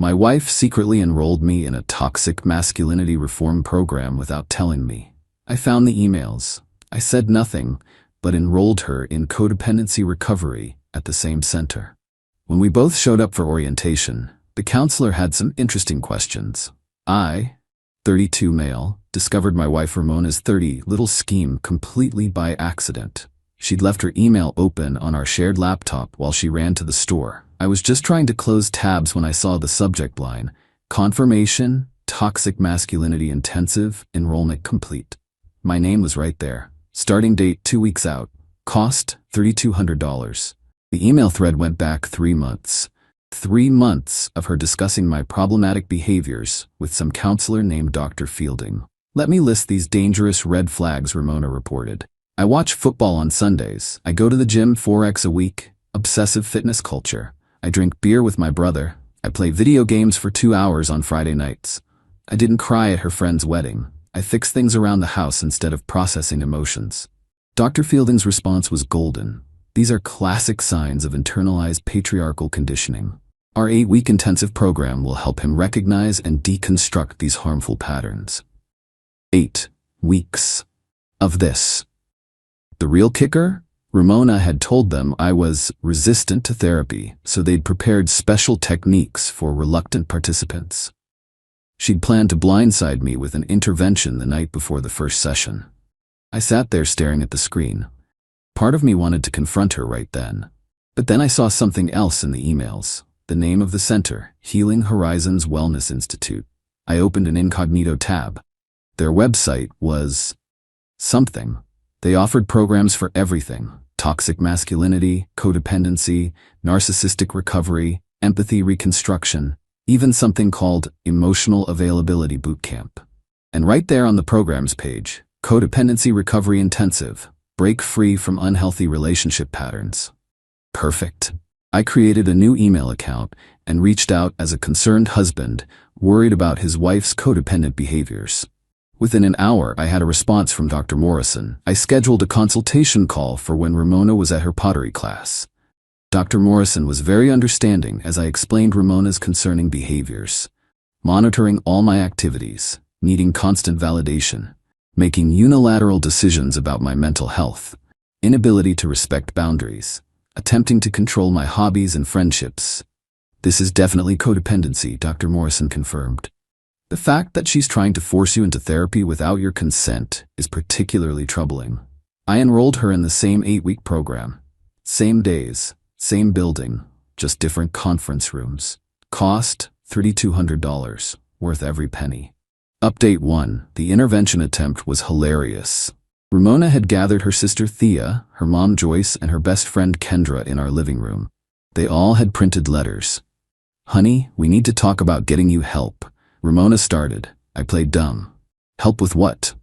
My wife secretly enrolled me in a toxic masculinity reform program without telling me. I found the emails. I said nothing, but enrolled her in codependency recovery at the same center. When we both showed up for orientation, the counselor had some interesting questions. I, 32 male, discovered my wife Ramona's 30 little scheme completely by accident. She'd left her email open on our shared laptop while she ran to the store. I was just trying to close tabs when I saw the subject line, Confirmation, Toxic Masculinity Intensive, Enrollment Complete. My name was right there. Starting date 2 weeks out. Cost $3,200. The email thread went back 3 months. 3 months of her discussing my problematic behaviors with some counselor named Dr. Fielding. Let me list these dangerous red flags, Ramona reported. I watch football on Sundays. I go to the gym 4x a week. Obsessive fitness culture. I drink beer with my brother. I play video games for 2 hours on Friday nights. I didn't cry at her friend's wedding. I fix things around the house instead of processing emotions. Dr. Fielding's response was golden. These are classic signs of internalized patriarchal conditioning. Our 8-week intensive program will help him recognize and deconstruct these harmful patterns. 8 weeks of this. The real kicker? Ramona had told them I was resistant to therapy, so they'd prepared special techniques for reluctant participants. She'd planned to blindside me with an intervention the night before the first session. I sat there staring at the screen. Part of me wanted to confront her right then. But then I saw something else in the emails. The name of the center, Healing Horizons Wellness Institute. I opened an incognito tab. Their website was something. They offered programs for everything: toxic masculinity, codependency, narcissistic recovery, empathy reconstruction, even something called Emotional Availability Bootcamp. And right there on the programs page, Codependency Recovery Intensive, break free from unhealthy relationship patterns. Perfect. I created a new email account and reached out as a concerned husband, worried about his wife's codependent behaviors. Within an hour, I had a response from Dr. Morrison. I scheduled a consultation call for when Ramona was at her pottery class. Dr. Morrison was very understanding as I explained Ramona's concerning behaviors. Monitoring all my activities, needing constant validation, making unilateral decisions about my mental health, inability to respect boundaries, attempting to control my hobbies and friendships. This is definitely codependency, Dr. Morrison confirmed. The fact that she's trying to force you into therapy without your consent is particularly troubling. I enrolled her in the same 8-week program. Same days, same building, just different conference rooms. Cost $3,200, worth every penny. Update 1. The intervention attempt was hilarious. Ramona had gathered her sister Thea, her mom Joyce, and her best friend Kendra in our living room. They all had printed letters. "Honey, we need to talk about getting you help." Ramona started. I played dumb. "Help with what?"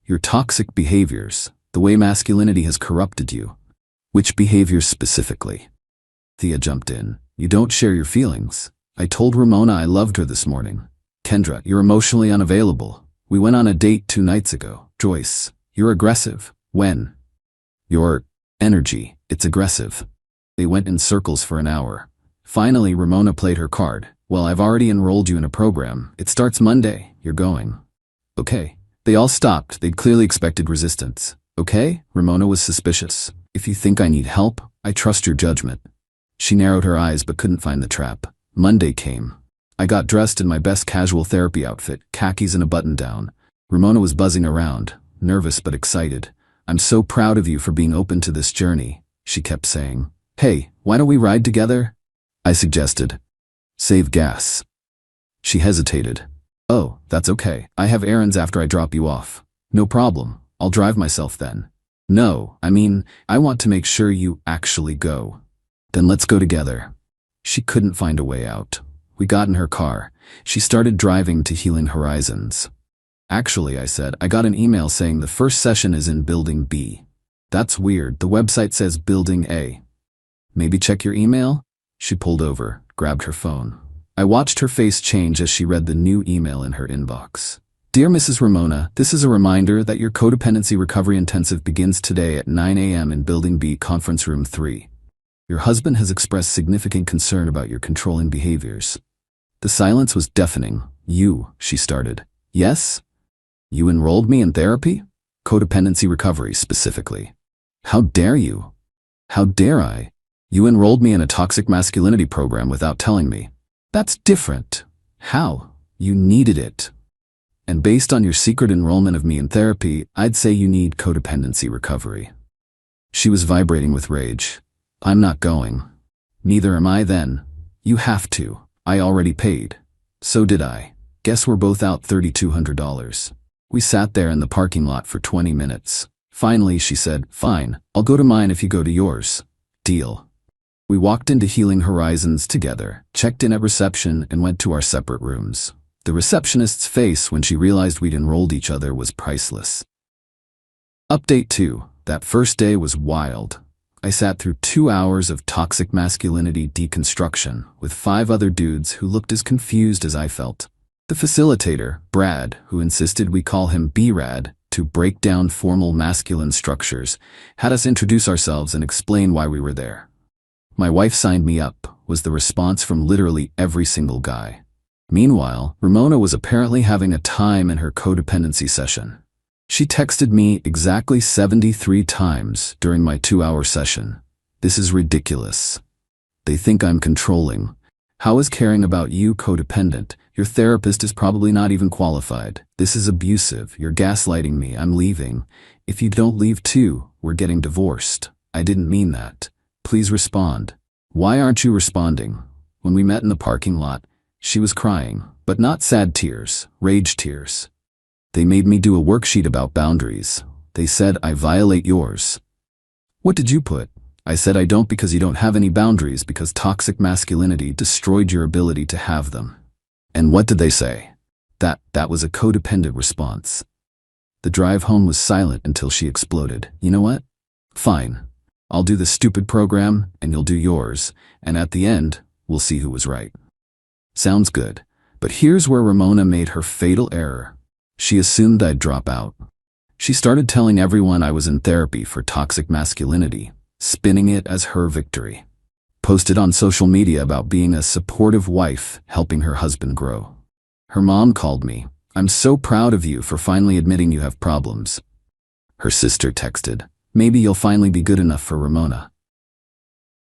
"Your toxic behaviors, the way masculinity has corrupted you." "Which behaviors specifically?" Thea jumped in. "You don't share your feelings. I told Ramona I loved her this morning." "Kendra, you're emotionally unavailable. We went on a date 2 nights ago." "Joyce, you're aggressive." "When?" "Your energy, it's aggressive." They went in circles for an hour. Finally, Ramona played her card. "Well, I've already enrolled you in a program. It starts Monday. You're going." "Okay." They all stopped. They'd clearly expected resistance. "Okay?" Ramona was suspicious. "If you think I need help, I trust your judgment." She narrowed her eyes but couldn't find the trap. Monday came. I got dressed in my best casual therapy outfit, khakis and a button-down. Ramona was buzzing around, nervous but excited. "I'm so proud of you for being open to this journey," she kept saying. "Hey, why don't we ride together?" I suggested. "Save gas." She hesitated. "Oh, that's okay. I have errands after I drop you off." "No problem. I'll drive myself then." "No, I mean, I want to make sure you actually go." "Then let's go together." She couldn't find a way out. We got in her car. She started driving to Healing Horizons. "Actually," I said, "I got an email saying the first session is in Building B." "That's weird. The website says Building A." "Maybe check your email?" She pulled over, grabbed her phone. I watched her face change as she read the new email in her inbox. "Dear Mrs. Ramona, this is a reminder that your Codependency Recovery Intensive begins today at 9 a.m. in Building B, Conference Room 3. Your husband has expressed significant concern about your controlling behaviors. The silence was deafening. You, she started. Yes? You enrolled me in therapy? Codependency recovery, specifically. How dare you? How dare I? You enrolled me in a toxic masculinity program without telling me. That's different. How? You needed it. And based on your secret enrollment of me in therapy, I'd say you need codependency recovery. She was vibrating with rage. I'm not going. Neither am I then. You have to. I already paid. So did I. Guess we're both out $3,200. We sat there in the parking lot for 20 minutes. Finally, she said, fine, I'll go to mine if you go to yours. Deal. We walked into Healing Horizons together, checked in at reception, and went to our separate rooms. The receptionist's face when she realized we'd enrolled each other was priceless. Update 2. That first day was wild. I sat through 2 hours of toxic masculinity deconstruction with 5 other dudes who looked as confused as I felt. The facilitator, Brad, who insisted we call him B-Rad, to break down formal masculine structures, had us introduce ourselves and explain why we were there. My wife signed me up, was the response from literally every single guy. Meanwhile, Ramona was apparently having a time in her codependency session. She texted me exactly 73 times during my 2-hour session. This is ridiculous. They think I'm controlling. How is caring about you codependent? Your therapist is probably not even qualified. This is abusive. You're gaslighting me. I'm leaving. If you don't leave too, we're getting divorced. I didn't mean that. Please respond. Why aren't you responding? When we met in the parking lot, she was crying, but not sad tears, rage tears. They made me do a worksheet about boundaries. They said I violate yours. What did you put? I said I don't because you don't have any boundaries because toxic masculinity destroyed your ability to have them. And what did they say? That was a codependent response. The drive home was silent until she exploded. You know what? Fine. I'll do the stupid program and you'll do yours, and at the end, we'll see who was right. Sounds good. But here's where Ramona made her fatal error. She assumed I'd drop out. She started telling everyone I was in therapy for toxic masculinity, spinning it as her victory. Posted on social media about being a supportive wife helping her husband grow. Her mom called me. I'm so proud of you for finally admitting you have problems. Her sister texted, maybe you'll finally be good enough for Ramona.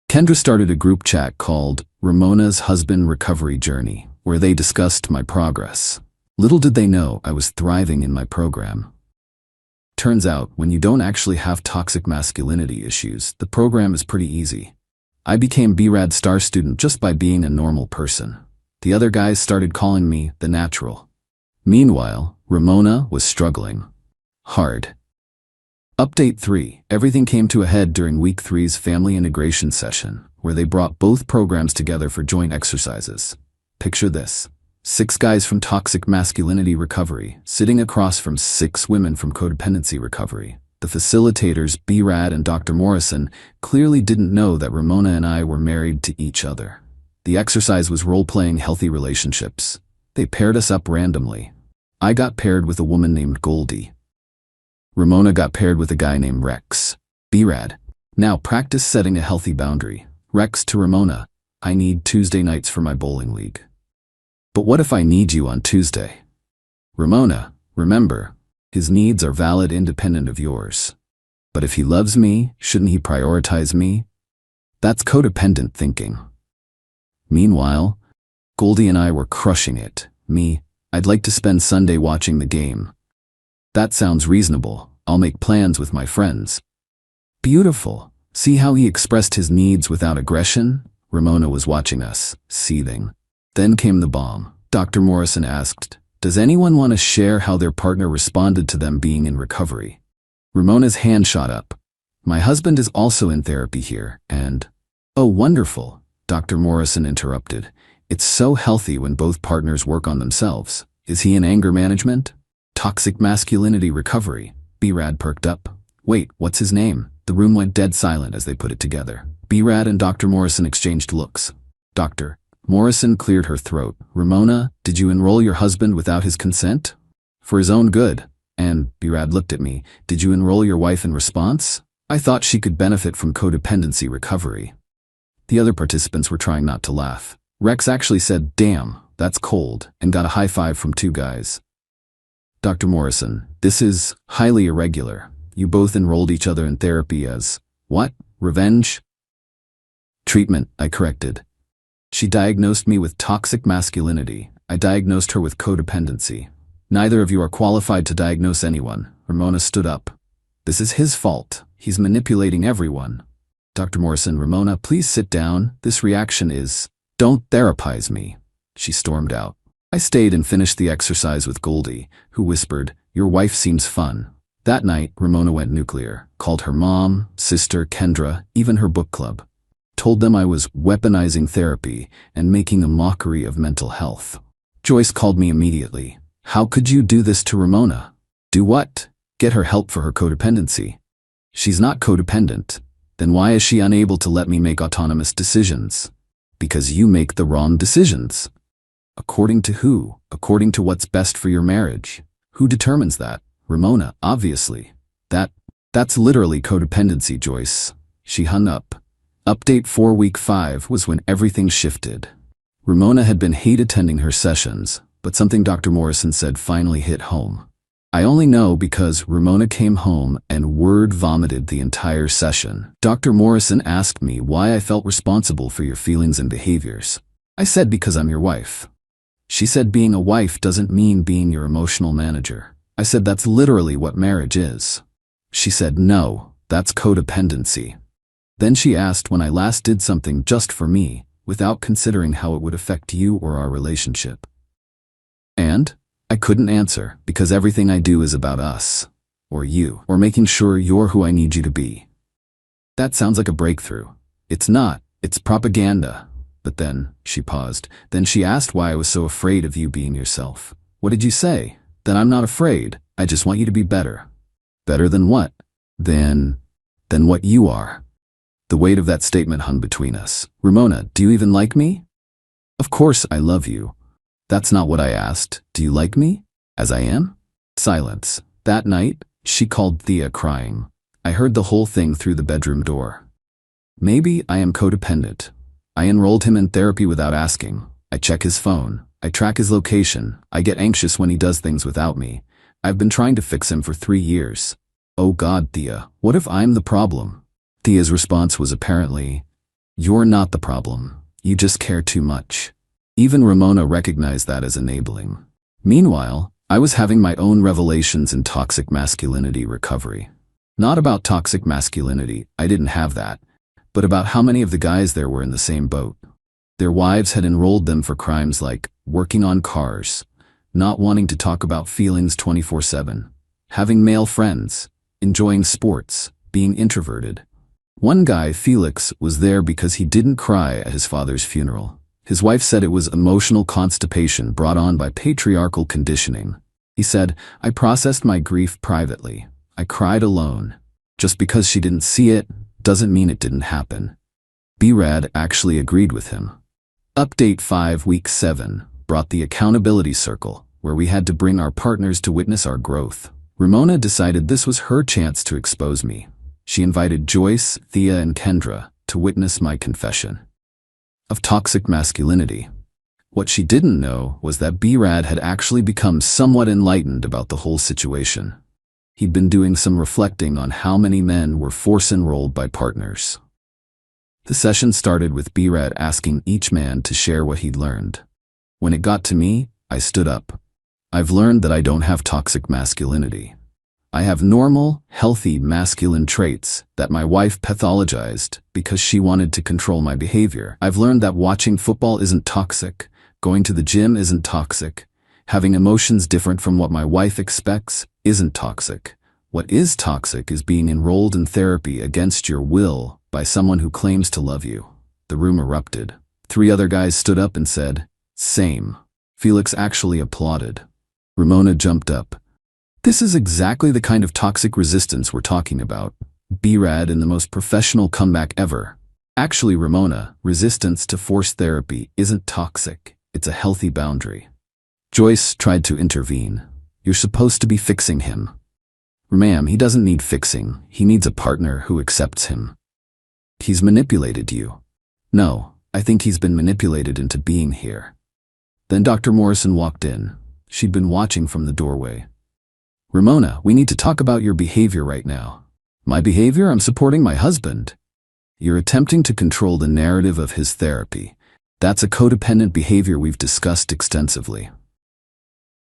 Kendra started a group chat called Ramona's Husband Recovery Journey, where they discussed my progress. Little did they know I was thriving in my program. Turns out, when you don't actually have toxic masculinity issues, the program is pretty easy. I became B-Rad star student just by being a normal person. The other guys started calling me the natural. Meanwhile, Ramona was struggling. Hard. Update 3. Everything came to a head during week 3's family integration session, where they brought both programs together for joint exercises. Picture this. 6 guys from toxic masculinity recovery, sitting across from 6 women from codependency recovery. The facilitators, B-Rad and Dr. Morrison, clearly didn't know that Ramona and I were married to each other. The exercise was role-playing healthy relationships. They paired us up randomly. I got paired with a woman named Goldie. Ramona got paired with a guy named Rex. B-Rad. Now practice setting a healthy boundary. Rex to Ramona. I need Tuesday nights for my bowling league. But what if I need you on Tuesday? Ramona, remember, his needs are valid independent of yours. But if he loves me, shouldn't he prioritize me? That's codependent thinking. Meanwhile, Goldie and I were crushing it. Me, I'd like to spend Sunday watching the game. That sounds reasonable. I'll make plans with my friends. Beautiful. See how he expressed his needs without aggression? Ramona was watching us, seething. Then came the bomb. Dr. Morrison asked, does anyone want to share how their partner responded to them being in recovery? Ramona's hand shot up. My husband is also in therapy here, and... Oh, wonderful, Dr. Morrison interrupted. It's so healthy when both partners work on themselves. Is he in anger management? Toxic masculinity recovery. B-Rad perked up. Wait, what's his name? The room went dead silent as they put it together. B-Rad and Dr. Morrison exchanged looks. Dr. Morrison cleared her throat. Ramona, did you enroll your husband without his consent? For his own good. And, B-Rad looked at me, did you enroll your wife in response? I thought she could benefit from codependency recovery. The other participants were trying not to laugh. Rex actually said, damn, that's cold, and got a high five from two guys. Dr. Morrison, this is highly irregular. You both enrolled each other in therapy as, what, revenge? Treatment, I corrected. She diagnosed me with toxic masculinity. I diagnosed her with codependency. Neither of you are qualified to diagnose anyone. Ramona stood up. This is his fault. He's manipulating everyone. Dr. Morrison, Ramona, please sit down. This reaction is, don't therapize me. She stormed out. I stayed and finished the exercise with Goldie, who whispered, your wife seems fun. That night, Ramona went nuclear, called her mom, sister, Kendra, even her book club. Told them I was weaponizing therapy and making a mockery of mental health. Joyce called me immediately. How could you do this to Ramona? Do what? Get her help for her codependency. She's not codependent. Then why is she unable to let me make autonomous decisions? Because you make the wrong decisions. According to who? According to what's best for your marriage. Who determines that? Ramona, obviously. That's literally codependency, Joyce. She hung up. Update 4 week 5 was when everything shifted. Ramona had been hate attending her sessions, but something Dr. Morrison said finally hit home. I only know because Ramona came home and word vomited the entire session. Dr. Morrison asked me why I felt responsible for your feelings and behaviors. I said because I'm your wife. She said being a wife doesn't mean being your emotional manager. I said that's literally what marriage is. She said no, that's codependency. Then she asked when I last did something just for me, without considering how it would affect you or our relationship. And I couldn't answer because everything I do is about us, or you, or making sure you're who I need you to be. That sounds like a breakthrough. It's not, it's propaganda. But then, she paused, then she asked why I was so afraid of you being yourself. What did you say? Then I'm not afraid, I just want you to be better. Better than what? Than what you are. The weight of that statement hung between us. Ramona, do you even like me? Of course I love you. That's not what I asked. Do you like me? As I am? Silence. That night, she called Thea crying. I heard the whole thing through the bedroom door. Maybe I am codependent. I enrolled him in therapy without asking. I check his phone. I track his location. I get anxious when he does things without me. I've been trying to fix him for 3 years. Oh God, Thea, what if I'm the problem? Thea's response was apparently, you're not the problem. You just care too much. Even Ramona recognized that as enabling. Meanwhile, I was having my own revelations in toxic masculinity recovery. Not about toxic masculinity, I didn't have that, but about how many of the guys there were in the same boat. Their wives had enrolled them for crimes like working on cars, not wanting to talk about feelings 24/7, having male friends, enjoying sports, being introverted. One guy, Felix, was there because he didn't cry at his father's funeral. His wife said it was emotional constipation brought on by patriarchal conditioning. He said, I processed my grief privately. I cried alone. Just because she didn't see it doesn't mean it didn't happen. B-Rad actually agreed with him. Update 5 week 7 brought the accountability circle, where we had to bring our partners to witness our growth. Ramona decided this was her chance to expose me. She invited Joyce, Thea, and Kendra to witness my confession of toxic masculinity. What she didn't know was that B-Rad had actually become somewhat enlightened about the whole situation. He'd been doing some reflecting on how many men were force-enrolled by partners. The session started with B-Rad asking each man to share what he'd learned. When it got to me, I stood up. I've learned that I don't have toxic masculinity. I have normal, healthy masculine traits that my wife pathologized because she wanted to control my behavior. I've learned that watching football isn't toxic, going to the gym isn't toxic, having emotions different from what my wife expects isn't toxic. What is toxic is being enrolled in therapy against your will by someone who claims to love you. The room erupted. 3 other guys stood up and said, same. Felix actually applauded. Ramona jumped up. This is exactly the kind of toxic resistance we're talking about. B-Rad in the most professional comeback ever. Actually, Ramona, resistance to forced therapy isn't toxic. It's a healthy boundary. Joyce tried to intervene. You're supposed to be fixing him. Ma'am, he doesn't need fixing. He needs a partner who accepts him. He's manipulated you. No, I think he's been manipulated into being here. Then Dr. Morrison walked in. She'd been watching from the doorway. "Ramona, we need to talk about your behavior right now." "My behavior? I'm supporting my husband." "You're attempting to control the narrative of his therapy. That's a codependent behavior we've discussed extensively."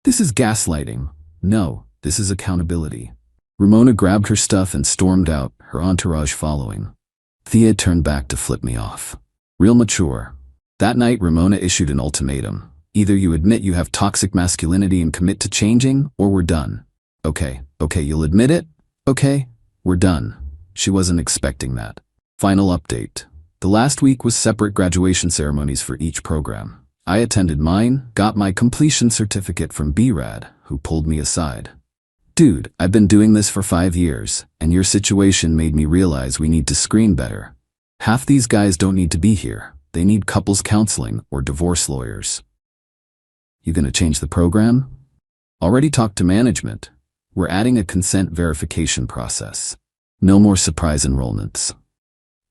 "This is gaslighting." "No, this is accountability." Ramona grabbed her stuff and stormed out, her entourage following. Thea turned back to flip me off. Real mature. That night, Ramona issued an ultimatum. "Either you admit you have toxic masculinity and commit to changing, or we're done." Okay, you'll admit it? Okay, we're done. She wasn't expecting that. Final update. The last week was separate graduation ceremonies for each program. I attended mine, got my completion certificate from B-Rad, who pulled me aside. "Dude, I've been doing this for 5 years, and your situation made me realize we need to screen better. Half these guys don't need to be here. They need couples counseling or divorce lawyers." "You gonna change the program?" "Already talked to management. We're adding a consent verification process. No more surprise enrollments."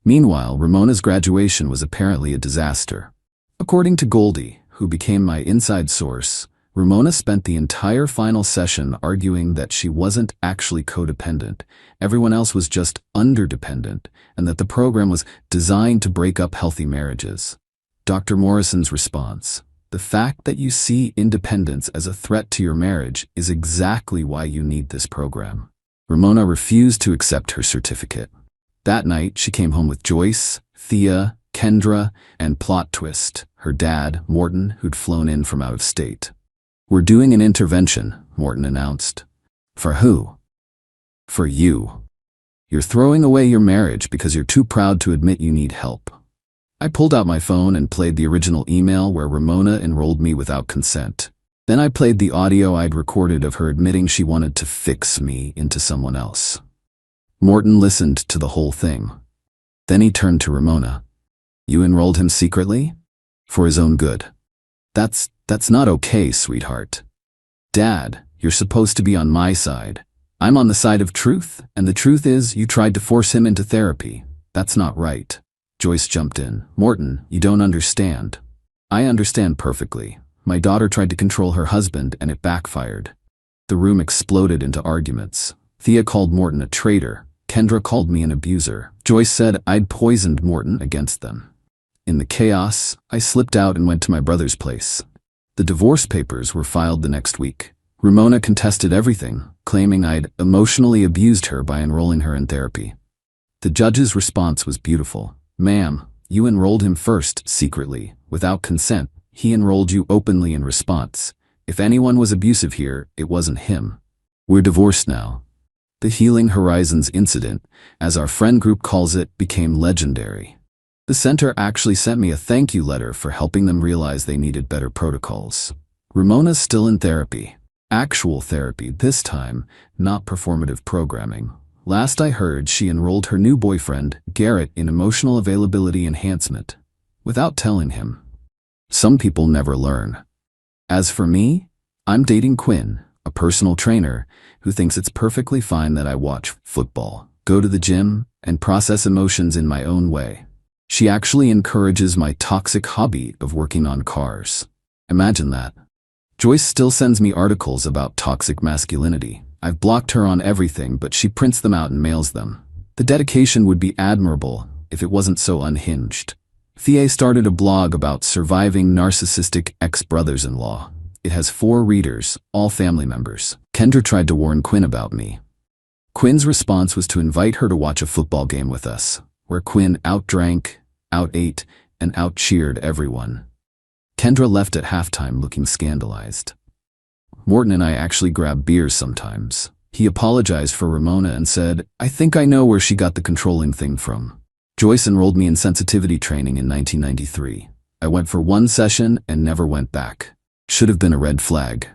Meanwhile, Ramona's graduation was apparently a disaster. According to Goldie, who became my inside source, Ramona spent the entire final session arguing that she wasn't actually codependent, everyone else was just underdependent, and that the program was designed to break up healthy marriages. Dr. Morrison's response: "The fact that you see independence as a threat to your marriage is exactly why you need this program." Ramona refused to accept her certificate. That night, she came home with Joyce, Thea, Kendra, and plot twist, her dad, Morton, who'd flown in from out of state. "We're doing an intervention," Morton announced. "For who?" "For you. You're throwing away your marriage because you're too proud to admit you need help." I pulled out my phone and played the original email where Ramona enrolled me without consent. Then I played the audio I'd recorded of her admitting she wanted to fix me into someone else. Morton listened to the whole thing. Then he turned to Ramona. "You enrolled him secretly? For his own good. That's not okay, sweetheart. Dad, you're supposed to be on my side. I'm on the side of truth, and the truth is you tried to force him into therapy. That's not right." Joyce jumped in. "Morton, you don't understand." "I understand perfectly. My daughter tried to control her husband and it backfired." The room exploded into arguments. Thea called Morton a traitor. Kendra called me an abuser. Joyce said I'd poisoned Morton against them. In the chaos, I slipped out and went to my brother's place. The divorce papers were filed the next week. Ramona contested everything, claiming I'd emotionally abused her by enrolling her in therapy. The judge's response was beautiful. "Ma'am, you enrolled him first, secretly, without consent. He enrolled you openly in response. If anyone was abusive here, it wasn't him. We're divorced now." The Healing Horizons incident, as our friend group calls it, became legendary. The center actually sent me a thank you letter for helping them realize they needed better protocols. Ramona's still in therapy. Actual therapy this time, not performative programming. Last I heard, she enrolled her new boyfriend, Garrett, in emotional availability enhancement, without telling him. Some people never learn. As for me, I'm dating Quinn, a personal trainer, who thinks it's perfectly fine that I watch football, go to the gym, and process emotions in my own way. She actually encourages my toxic hobby of working on cars. Imagine that. Joyce still sends me articles about toxic masculinity. I've blocked her on everything, but she prints them out and mails them. The dedication would be admirable if it wasn't so unhinged. Thea started a blog about surviving narcissistic ex-brothers-in-law. It has 4 readers, all family members. Kendra tried to warn Quinn about me. Quinn's response was to invite her to watch a football game with us, where Quinn outdrank, outate, and outcheered everyone. Kendra left at halftime looking scandalized. Morton and I actually grab beers sometimes. He apologized for Ramona and said, "I think I know where she got the controlling thing from." Joyce enrolled me in sensitivity training in 1993. I went for 1 session and never went back. Should have been a red flag.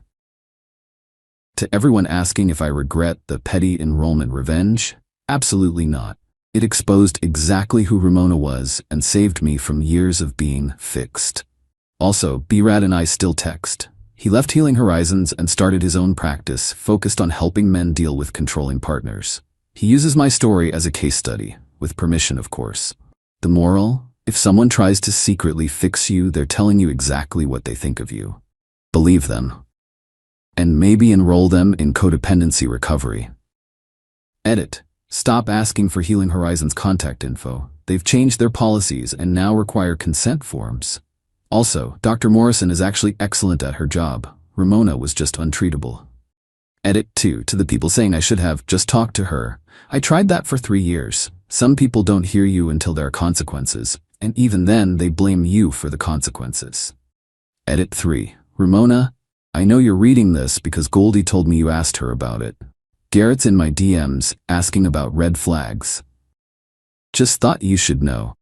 To everyone asking if I regret the petty enrollment revenge, absolutely not. It exposed exactly who Ramona was and saved me from years of being fixed. Also, B-Rad and I still text. He left Healing Horizons and started his own practice focused on helping men deal with controlling partners. He uses my story as a case study, with permission of course. The moral? If someone tries to secretly fix you, they're telling you exactly what they think of you. Believe them. And maybe enroll them in codependency recovery. Edit. Stop asking for Healing Horizons contact info. They've changed their policies and now require consent forms. Also, Dr. Morrison is actually excellent at her job. Ramona was just untreatable. Edit 2. To the people saying I should have just talked to her. I tried that for 3 years. Some people don't hear you until there are consequences, and even then they blame you for the consequences. Edit 3. Ramona, I know you're reading this because Goldie told me you asked her about it. Garrett's in my DMs asking about red flags. Just thought you should know.